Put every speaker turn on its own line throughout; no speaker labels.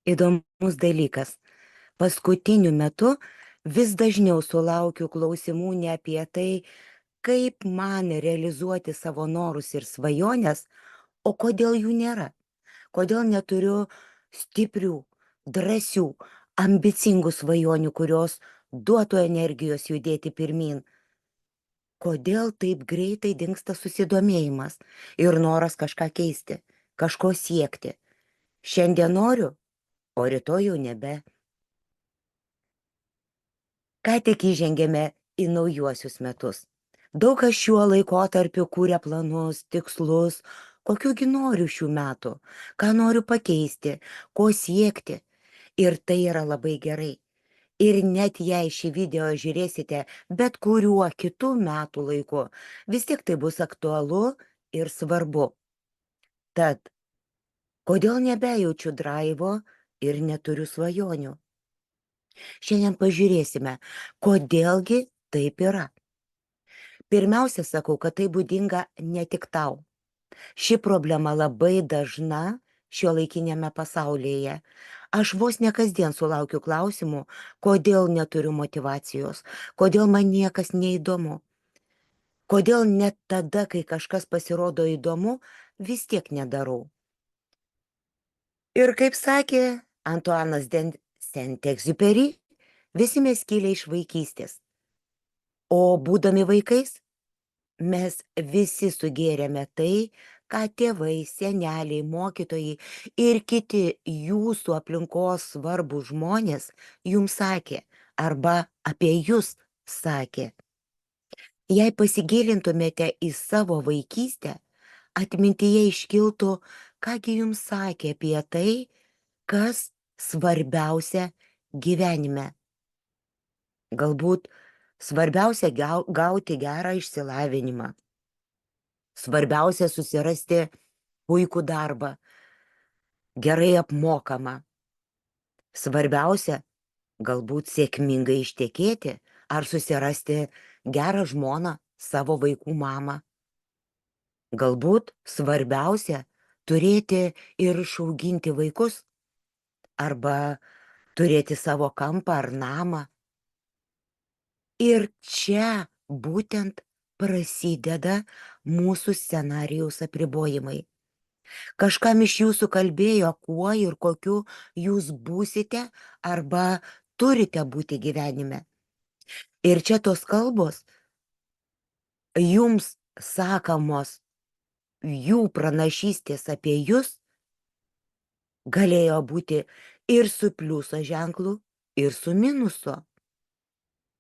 Įdomus dalykas. Paskutiniu metu vis dažniau sulaukiu klausimų ne apie tai, kaip man realizuoti savo norus ir svajones, o kodėl jų nėra. Kodėl neturiu stiprių, drąsių, ambicingų svajonių, kurios duotų energijos judėti pirmin. Kodėl taip greitai dingsta susidomėjimas ir noras kažką keisti, kažko siekti. Šiandien noriu, o rytoj jau nebe. Ką tik įžengėme į naujuosius metus. Daug kas šiuo laikotarpiu kūrė planus, tikslus, kokiugi noriu šių metų, ką noriu pakeisti, ko siekti. Ir tai yra labai gerai. Ir net jei šį video žiūrėsite bet kuriuo kitų metų laiku, vis tiek tai bus aktualu ir svarbu. Tad, kodėl nebejaučiu draivo ir neturiu svajonių? Šiandien pažiūrėsime, kodėlgi taip yra. Pirmiausia, sakau, kad tai būdinga ne tik tau. Ši problema labai dažna šiuolaikinėme pasaulyje. Aš vos ne kasdien sulaukiu klausimų, kodėl neturiu motyvacijos, kodėl man niekas neįdomu, kodėl net tada, kai kažkas pasirodo įdomu, vis tiek nedarau. Ir kaip sakė Antuanas de Saint-Exupéry, visi mes kilę iš vaikystės. O būdami vaikais, mes visi sugėrėme tai, ką tėvai, seneliai, mokytojai ir kiti jūsų aplinkos svarbūs žmonės jums sakė arba apie jūs sakė. Jei pasigilintumėte į savo vaikystę, atmintyje iškiltų, kągi jums sakė apie tai, kas svarbiausia gyvenime. Galbūt svarbiausia gauti gerą išsilavinimą. Svarbiausia susirasti puikų darbą, gerai apmokamą. Svarbiausia galbūt sėkmingai ištekėti ar susirasti gerą žmoną, savo vaikų mamą. Galbūt svarbiausia turėti ir išauginti vaikus arba turėti savo kampą ar namą. Ir čia būtent prasideda mūsų scenarijaus apribojimai. Kažkam iš jūsų kalbėjo, kuo ir kokiu jūs būsite arba turite būti gyvenime. Ir čia tos kalbos jums sakamos, jų pranašystės apie jūs galėjo būti ir su pliuso ženklu, ir su minuso.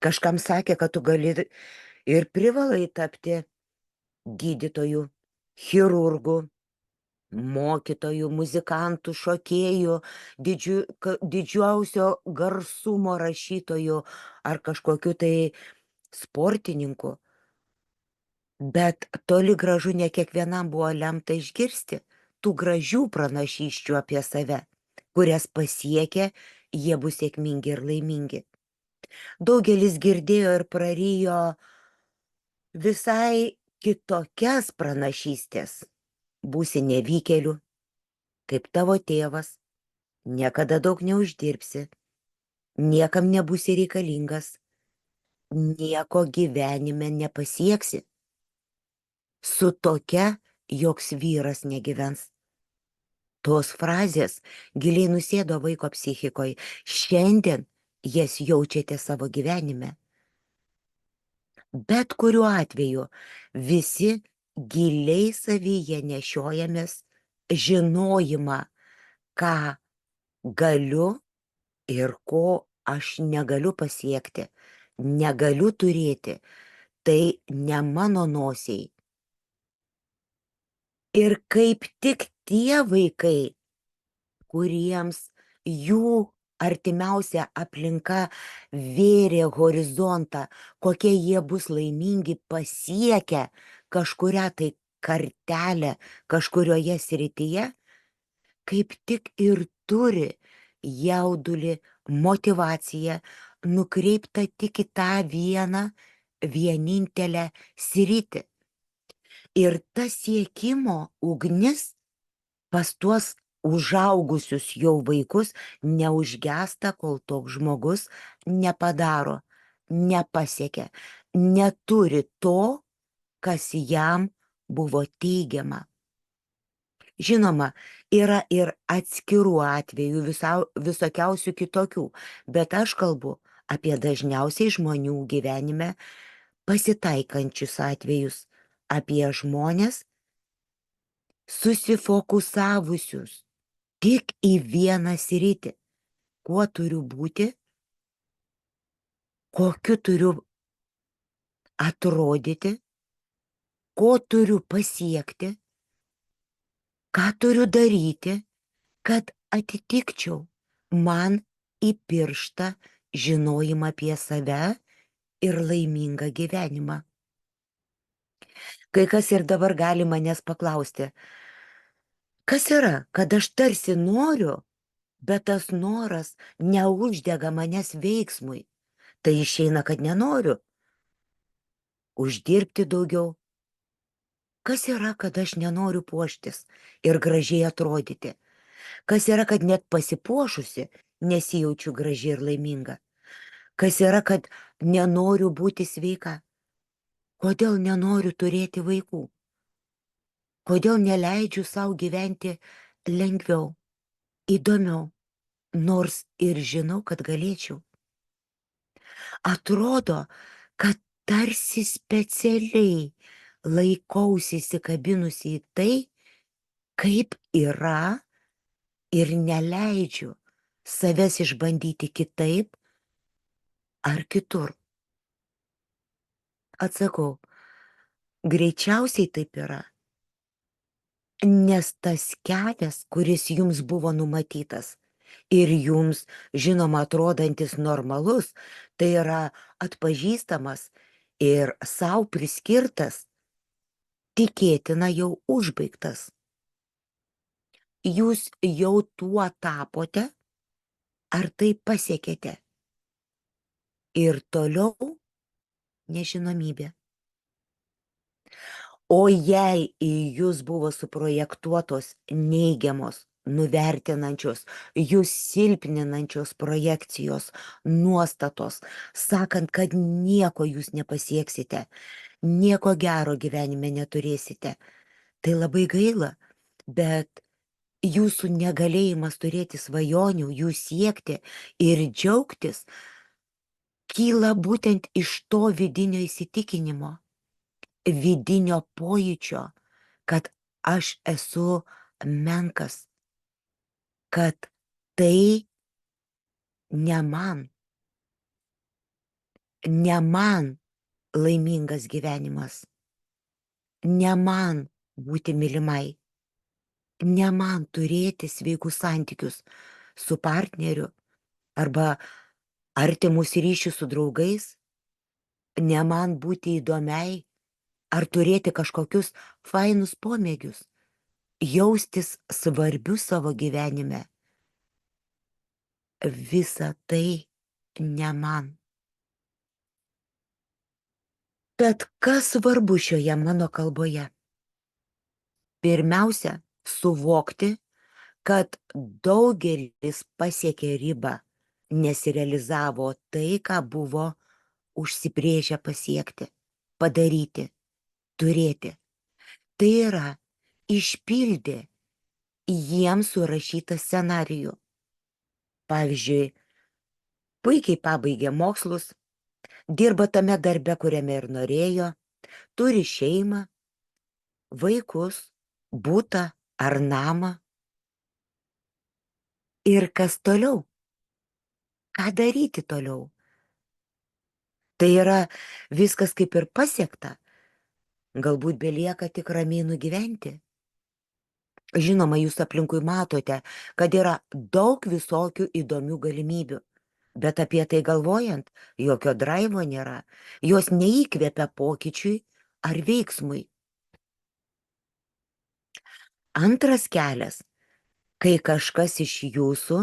Kažkam sakė, kad tu gali ir privalai tapti gydytoju, chirurgu, mokytojų, muzikantų, šokėjų, didžiausio garsumo rašytojų ar kažkokiu tai sportininku. Bet toli gražu ne kiekvienam buvo lemta išgirsti tų gražių pranašysčių apie save, kurias pasiekę jie bus sėkmingi ir laimingi. Daugelis girdėjo ir prarijo visai kitokias pranašystės. Būsi nevykėliu, kaip tavo tėvas, niekada daug neuždirbsi, niekam nebūsi reikalingas, nieko gyvenime nepasieksi. Su tokia joks vyras negyvens. Tos frazės giliai nusėdo vaiko psichikoje. Šiandien jas jaučiate savo gyvenime. Bet kuriuo atveju visi giliai savyje nešiojamės žinojimą, ką galiu ir ko aš negaliu pasiekti, negaliu turėti, tai ne mano nosiai. Ir kaip tik tie vaikai, kuriems jų artimiausia aplinka vėrė horizontą, kokie jie bus laimingi pasiekę kažkurią tai kartelę kažkurioje srityje, kaip tik ir turi jaudulį, motyvaciją nukreiptą tik į tą vienintelę sritį. Ir ta siekimo ugnis pas tuos užaugusius jau vaikus neužgęsta, kol toks žmogus nepadaro, nepasiekia, neturi to, kas jam buvo teigiama. Žinoma, yra ir atskirų atvejų, visokiausių kitokių, bet aš kalbu apie dažniausiai žmonių gyvenime pasitaikančius atvejus, apie žmones susifokusavusius tik į vieną sritį, kuo turiu būti, kokiu turiu atrodyti, ko turiu pasiekti, ką turiu daryti, kad atitikčiau man į pirštą žinojimą apie save ir laimingą gyvenimą. Kai kas ir dabar gali manęs paklausti, kas yra, kad aš tarsi noriu, bet tas noras neuždega manęs veiksmui. Tai išeina, kad nenoriu uždirbti daugiau. Kas yra, kad aš nenoriu puoštis ir gražiai atrodyti? Kas yra, kad net pasipuošusi nesijaučiu gražiai ir laiminga? Kas yra, kad nenoriu būti sveika? Kodėl nenoriu turėti vaikų? Kodėl neleidžiu savo gyventi lengviau, įdomiau, nors ir žinau, kad galėčiau? Atrodo, kad tarsi specialiai laikausi įsikabinusi į tai, kaip yra ir neleidžiu savęs išbandyti kitaip ar kitur. Atsakau, greičiausiai taip yra, nes tas kelias, kuris jums buvo numatytas ir jums, žinoma, atrodantis normalus, tai yra atpažįstamas ir savo priskirtas, tikėtina jau užbaigtas. Jūs jau tuo tapote, ar tai pasiekėte? Ir toliau nežinomybė. O jei į jūs buvo suprojektuotos neigiamos, nuvertinančios, jūs silpninančios projekcijos, nuostatos, sakant, kad nieko jūs nepasieksite, nieko gero gyvenime neturėsite, tai labai gaila, bet jūsų negalėjimas turėti svajonių, jų siekti ir džiaugtis kyla būtent iš to vidinio įsitikinimo, vidinio pojūčio, kad aš esu menkas, kad tai ne man laimingas gyvenimas, ne man būti mylimai, ne man turėti sveikus santykius su partneriu arba artimus ryšius su draugais, ne man būti įdomiai ar turėti kažkokius fainus pomėgius, jaustis svarbiu savo gyvenime. Visa tai ne man. Tad kas svarbu šioje mano kalboje? Pirmiausia, suvokti, kad daugelis pasiekė ribą, nesirealizavo tai, ką buvo užsibrėžę pasiekti, padaryti, turėti. Tai yra, išpildė jiems surašytą scenarijų. Pavyzdžiui, puikiai pabaigė mokslus, dirba tame darbe, kuriame ir norėjo, turi šeimą, vaikus, butą ar namą. Ir kas toliau? Ką daryti toliau? Tai yra viskas kaip ir pasiekta. Galbūt belieka tik ramiai nugyventi. Žinoma, jūs aplinkui matote, kad yra daug visokių įdomių galimybių. Bet apie tai galvojant, jokio draivo nėra. Jos neįkvepia pokyčiui ar veiksmui. Antras kelias, kai kažkas iš jūsų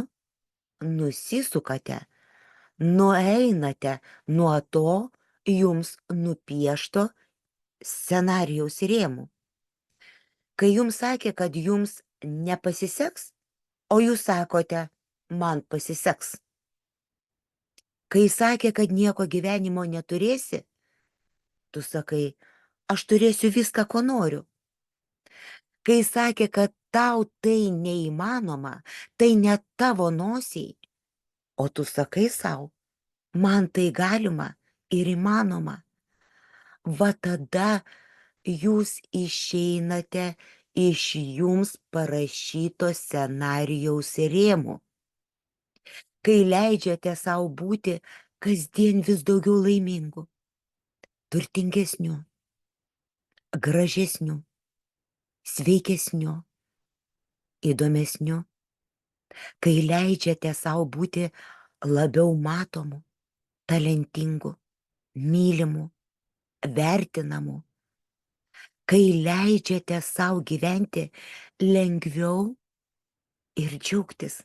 nusisukate, nueinate nuo to jums nupiešto scenarijaus rėmų. Kai jums sakė, kad jums nepasiseks, O jūs sakote, man pasiseks. Kai sakė, kad nieko gyvenimo neturėsi, tu sakai, aš turėsiu viską, ko noriu. Kai sakė, kad tau tai neįmanoma, tai ne tavo nosiai, o tu sakai savo, man tai galima ir įmanoma. Va tada jūs išeinate iš jums parašyto scenarijaus rėmų, kai leidžiate savo būti kasdien vis daugiau laimingų, turtingesnių, gražesnių, sveikesnių, įdomesnių, kai leidžiate savo būti labiau matomų, talentingų, mylimų, vertinamų, kai leidžiate savo gyventi lengviau ir džiaugtis.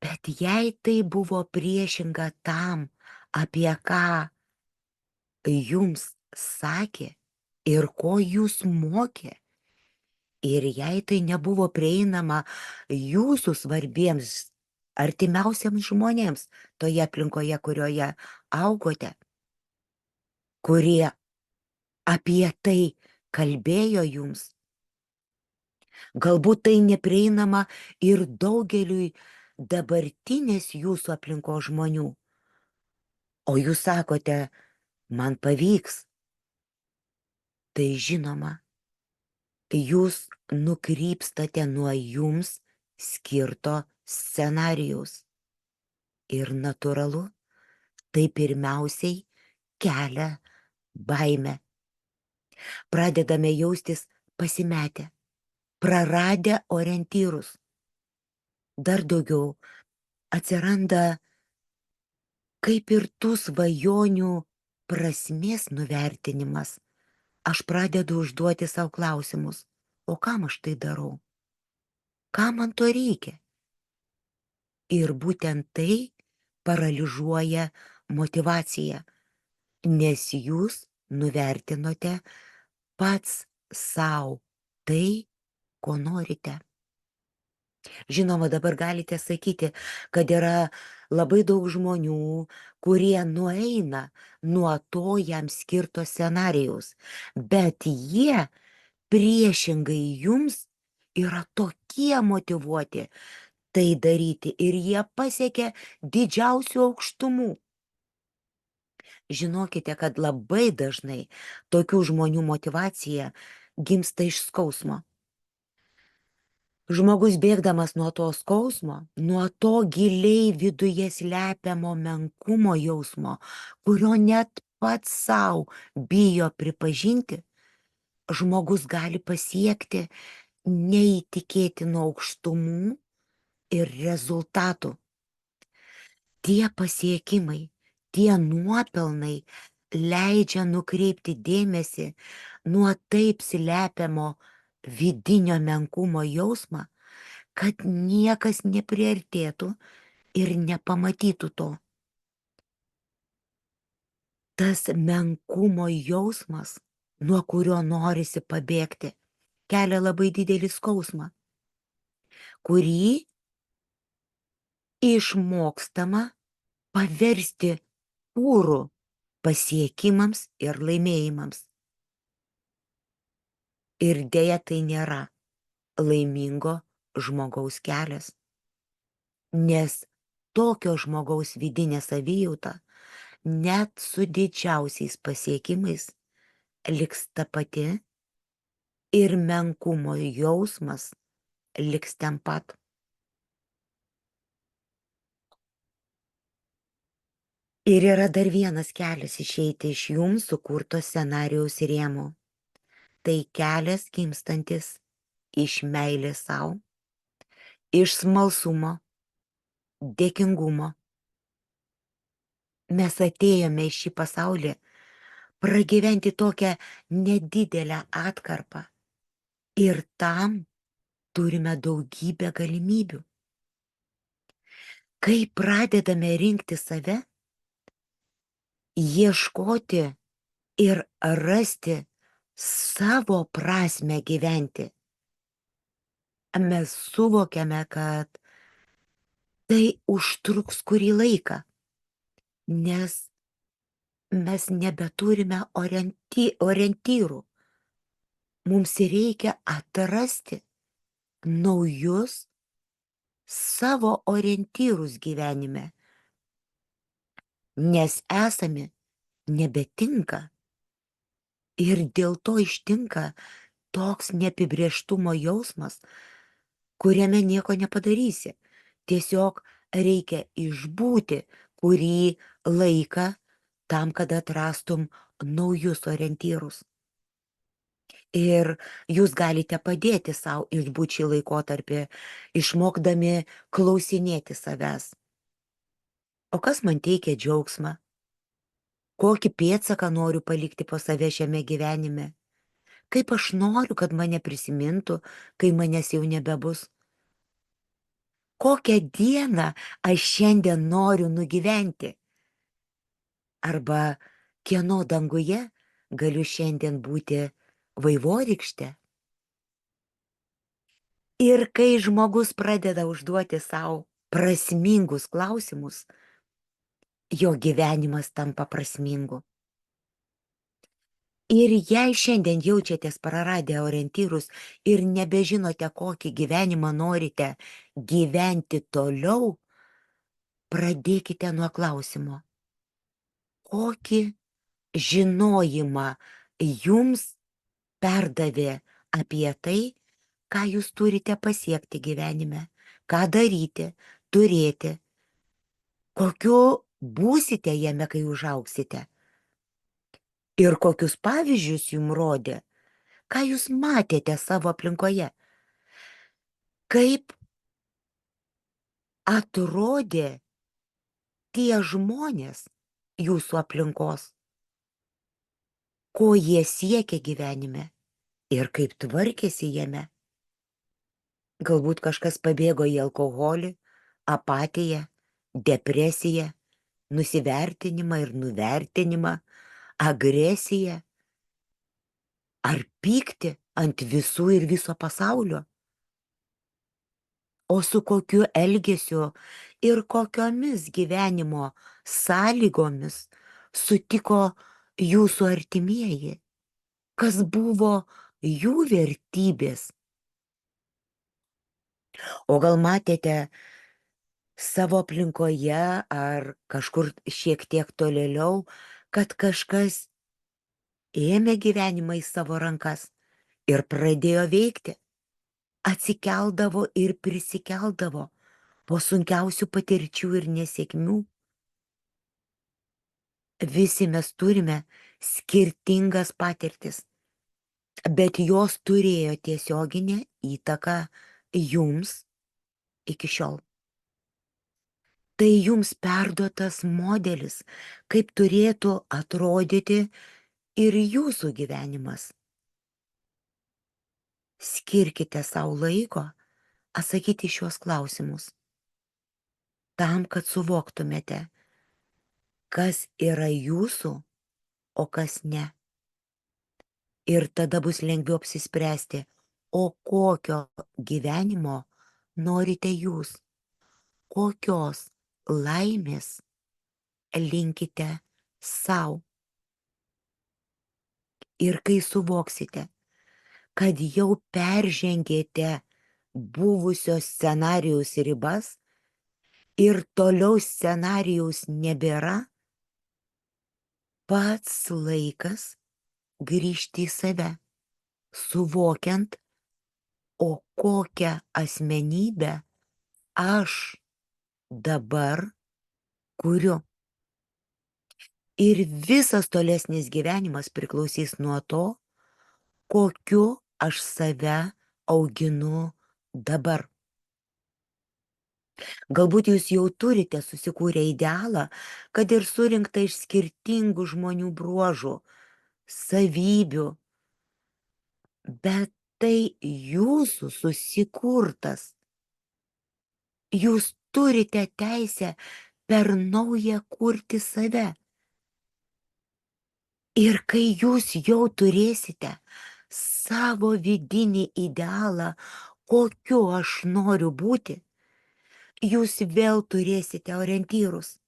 Bet jei tai buvo priešinga tam, apie ką jums sakė ir ko jūs mokė, ir jei tai nebuvo prieinama jūsų svarbiems artimiausiams žmonėms toje aplinkoje, kurioje augote, kurie apie tai kalbėjo jums, galbūt tai neprieinama ir daugeliui dabartinės jūsų aplinkos žmonių, o jūs sakote, man pavyks, tai žinoma, jūs nukrypstate nuo jums skirto scenarijaus. Ir natūralu, tai pirmiausiai kelia baimę. Pradedame jaustis pasimetę, praradę orientyrus. Dar daugiau atsiranda kaip ir tų svajonių prasmės nuvertinimas. Aš pradedu užduoti savo klausimus, o kam aš tai darau? Kam man to reikia? Ir būtent tai paralyžuoja motyvaciją, nes jūs nuvertinote pats savo tai, ko norite. Žinoma, dabar galite sakyti, kad yra labai daug žmonių, kurie nueina nuo to jam skirto scenarijaus, bet jie priešingai jums yra tokie motyvuoti tai daryti ir jie pasiekia didžiausių aukštumų. Žinokite, kad labai dažnai tokių žmonių motyvacija gimsta iš skausmo. Žmogus bėgdamas nuo to skausmo, nuo to giliai viduje slepiamo menkumo jausmo, kurio net pats savo bijo pripažinti, žmogus gali pasiekti neįtikėtinų aukštumų ir rezultatų. Tie pasiekimai, tie nuopelnai leidžia nukreipti dėmesį nuo taip slepiamo vidinio menkumo jausmą, kad niekas nepriartėtų ir nepamatytų to. Tas menkumo jausmas, nuo kurio norisi pabėgti, kelia labai didelį skausmą, kurį išmokstama paversti kūru pasiekimams ir laimėjimams. Ir dėja tai nėra laimingo žmogaus kelias, nes tokio žmogaus vidinė savijauta net su didžiausiais pasiekimais liks ta pati ir menkumo jausmas liks ten pat. Ir yra dar vienas kelias išeiti iš jums sukurto scenarijaus rėmų. Tai kelias gimstantis iš meilės savo, iš smalsumo, dėkingumo. Mes atėjome į šį pasaulį pragyventi tokią nedidelę atkarpą ir tam turime daugybę galimybių. Kai pradedame rinkti save, ieškoti ir rasti savo prasmę gyventi, mes suvokiame, kad tai užtruks kurį laiką, nes mes nebeturime orientyrų. Mums reikia atrasti naujus savo orientyrus gyvenime, nes esami nebetinka ir dėl to ištinka toks neapibrėžtumo jausmas, kuriame nieko nepadarysi. Tiesiog reikia išbūti kurį laiką tam, kad atrastum naujus orientyrus. Ir jūs galite padėti savo išbūt šį laikotarpį, išmokdami klausinėti savęs. O kas man teikia džiaugsmą? Kokį pėdsaką noriu palikti po save šiame gyvenime? Kaip aš noriu, kad mane prisimintų, kai manęs jau nebebus? Kokią dieną aš šiandien noriu nugyventi? Arba kieno danguje galiu šiandien būti vaivorykšte? Ir kai žmogus pradeda užduoti savo prasmingus klausimus, jo gyvenimas tampa prasmingu. Ir jei šiandien jaučiatės praradę orientyrus ir nebežinote, kokį gyvenimą norite gyventi toliau, pradėkite nuo klausimo. Kokį žinojimą jums perdavė apie tai, ką jūs turite pasiekti gyvenime, ką daryti, turėti, kokiu būsite jame, kai užaugsite. Ir kokius pavyzdžius jums rodė, ką jūs matėte savo aplinkoje, kaip atrodė tie žmonės jūsų aplinkos, ko jie siekia gyvenime ir kaip tvarkėsi jame. Galbūt kažkas pabėgo į alkoholį, apatiją, depresiją, nusivertinimą ir nuvertinimą, agresiją ar pyktį ant visų ir viso pasaulio. O su kokiu elgesiu ir kokiomis gyvenimo sąlygomis sutiko jūsų artimieji, kas buvo jų vertybės. O gal matėte savo aplinkoje ar kažkur šiek tiek tolėliau, kad kažkas ėmė gyvenimą į savo rankas ir pradėjo veikti, atsikeldavo ir prisikeldavo po sunkiausių patirčių ir nesėkmių. Visi mes turime skirtingas patirtis, bet jos turėjo tiesioginę įtaką jums iki šiol. Tai jums perduotas modelis, kaip turėtų atrodyti ir jūsų gyvenimas. Skirkite savo laiko atsakyti šios klausimus, tam, kad suvoktumėte, kas yra jūsų, o kas ne. Ir tada bus lengviau apsispręsti, o kokio gyvenimo norite jūs, kokios laimės linkite savo. Ir kai suvoksite, kad jau peržengėte buvusio scenarijaus ribas ir toliau scenarijaus nebėra, pats laikas grįžti į save, suvokiant, o kokią asmenybę aš dabar kuriu. Ir visas tolesnis gyvenimas priklausys nuo to, kokiu aš save auginu dabar. Galbūt jūs jau turite susikūrę idealą, kad ir surinkta iš skirtingų žmonių bruožų, savybių, bet tai jūsų susikurtas. Jūs turite teisę per naują kurti save. Ir kai jūs jau turėsite savo vidinį idealą, kokiu aš noriu būti, jūs vėl turėsite orientyrus.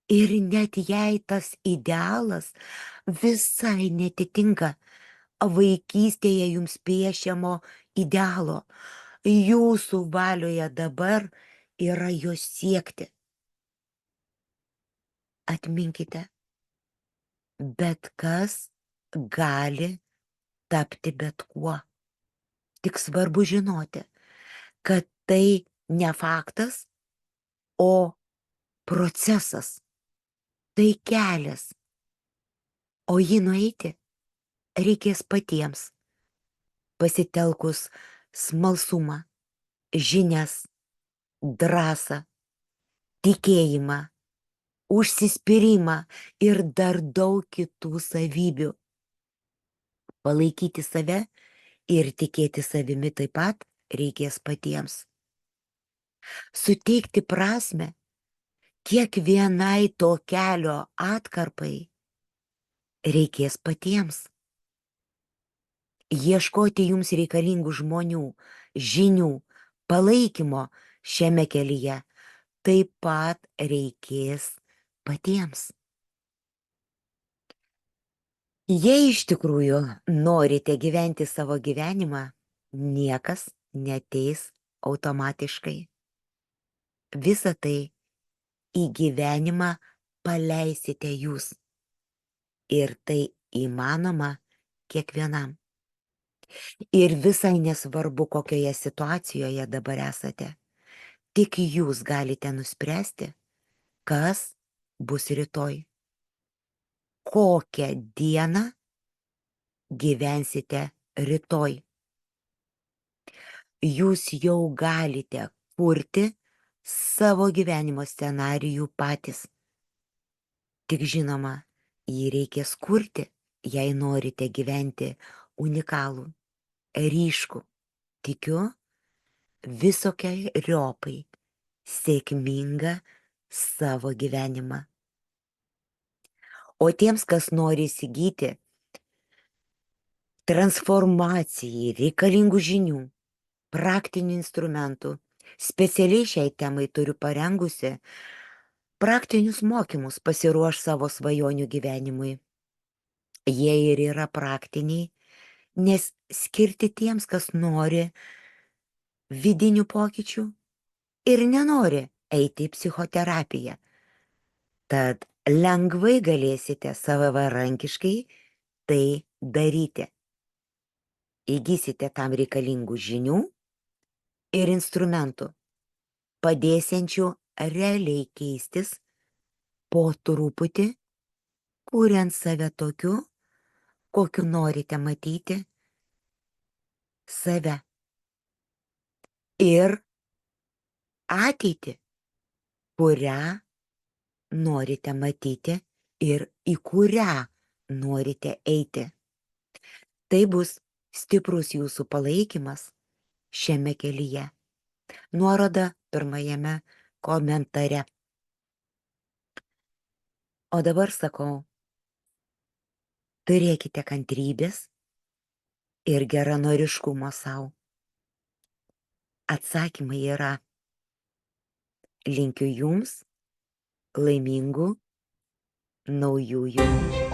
Ir net jei tas idealas visai netitinka vaikystėje jums piešiamo idealo, jūsų valioje dabar yra jo siekti. Atminkite, bet kas gali tapti bet kuo. Tik svarbu žinoti, kad tai ne faktas, o procesas. Tai kelias. O jį nueiti reikės patiems, pasitelkus smalsumą, žinias, drąsą, tikėjimą, užsispyrimą ir dar daug kitų savybių. Palaikyti save ir tikėti savimi taip pat reikės patiems. Suteikti prasmę kiekvienai to kelio atkarpai reikės patiems. Ieškoti jums reikalingų žmonių, žinių, palaikymo šiame kelyje taip pat reikės patiems. Jei iš tikrųjų norite gyventi savo gyvenimą, niekas neateis automatiškai. Visą tai į gyvenimą paleisite jūs. Ir tai įmanoma kiekvienam. Ir visai nesvarbu, kokioje situacijoje dabar esate. Tik jūs galite nuspręsti, kas bus rytoj. Kokią dieną gyvensite rytoj. Jūs jau galite kurti savo gyvenimo scenarijų patys. Tik žinoma, jį reikės kurti, jei norite gyventi unikalų, ryškų, tikiu, visokiojopai sėkmingą savo gyvenimą. O tiems, kas nori įsigyti transformacijai reikalingų žinių, praktinių instrumentų, specialiai šiai temai turiu parengusi praktinius mokymus pasiruoš savo svajonių gyvenimui. Jie ir yra praktiniai, nes skirti tiems, kas nori vidinių pokyčių ir nenori eiti į psichoterapiją. Tad lengvai galėsite savarankiškai tai daryti. Įgysite tam reikalingų žinių ir instrumentų, padėsiančių realiai keistis po truputį, kuriant save tokiu, kokiu norite matyti save. Ir ateitį, kurią norite matyti ir į kurią norite eiti. Tai bus stiprus jūsų palaikymas šiame kelyje. Nuoroda pirmajame komentare. O dabar sakau, turėkite kantrybės ir geranoriškumo sau. Atsakymai yra. Linkiu jums laimingų naujųjų